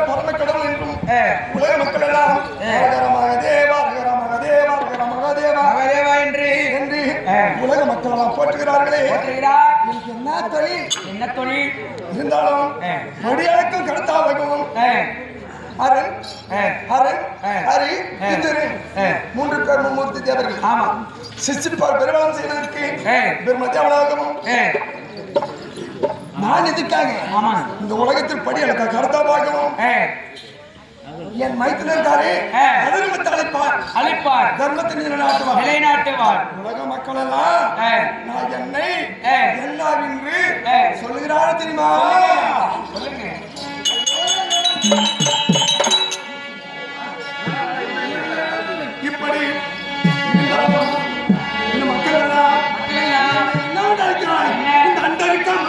பரம கடவுள் என்றும் உலக மக்கள் எல்லாம் மகதேவா மகதேவா மகதேவா என்று உலக மக்கள் எல்லாம் போற்றுகிறார்களே. எனக்கு என்ன தொழில் இருந்தாலும் மடியடக்கம் கடத்தாகவும் அரண் அரண் ஹரி மூன்று பேர் மும்மூர்த்தி தேவர்கள். ஆமா, சிஸ்டிபால் பெருமாள் செய்வதற்கு பெருமத்தியாகவும் நான் எதுக்காக இந்த உலகத்தில் படி எனக்கு கடத்தாகவும் என் மைத்துல இருக்காரு அதர்மத்தை அழிப்பார் தர்மத்தை நிலைநாட்டுவார். உலக மக்கள் எல்லாம் நான் என்னை எல்லாவென்று சொல்லுகிறார் தெரியுமா? சொல்லுங்க. இப்படி இந்த மக்கள் எல்லாம் என்ன நினைக்கிறார்? இந்த அண்டரிக்கம்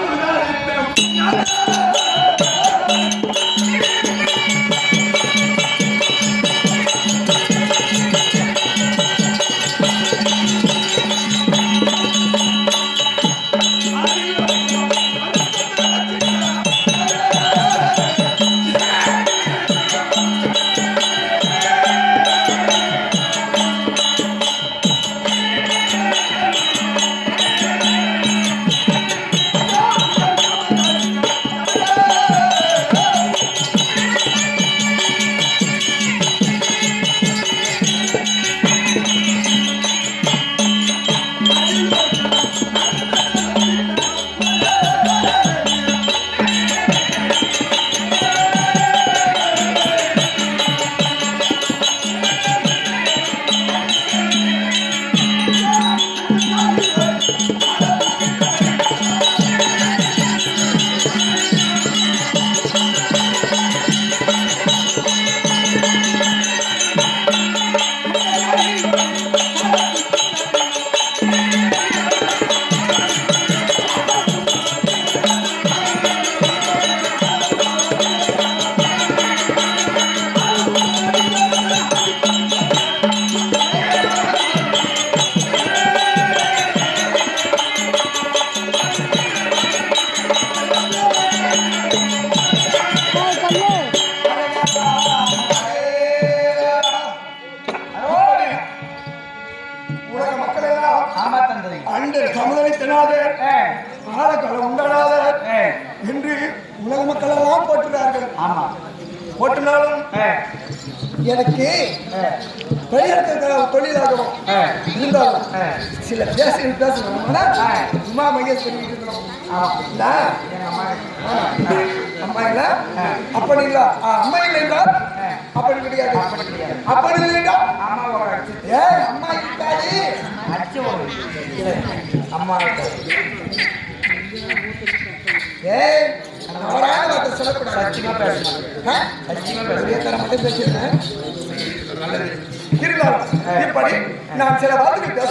என்று உலக மக்கள் எல்லாம் போட்டுறார்கள். ஆமா, போட்டினாலும் எனக்கு தொழிலாகவும் இருந்தாலும் சில பேசணும் உமா மகேஸ்வரி அம்மா இல்ல அப்படி இல்ல அம்மா இல்லை என்றால் அப்படி கிடையாது. அப்படி இல்லைன்னா அம்மா இருக்காது அம்மா இப்படி நான் சில வார்த்தைகள் பேச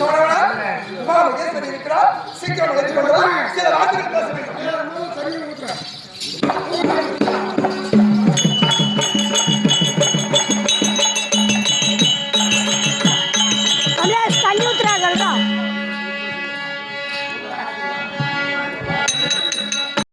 இருக்கிறார். சீக்கிரம் சில வார்த்தைகள் பேச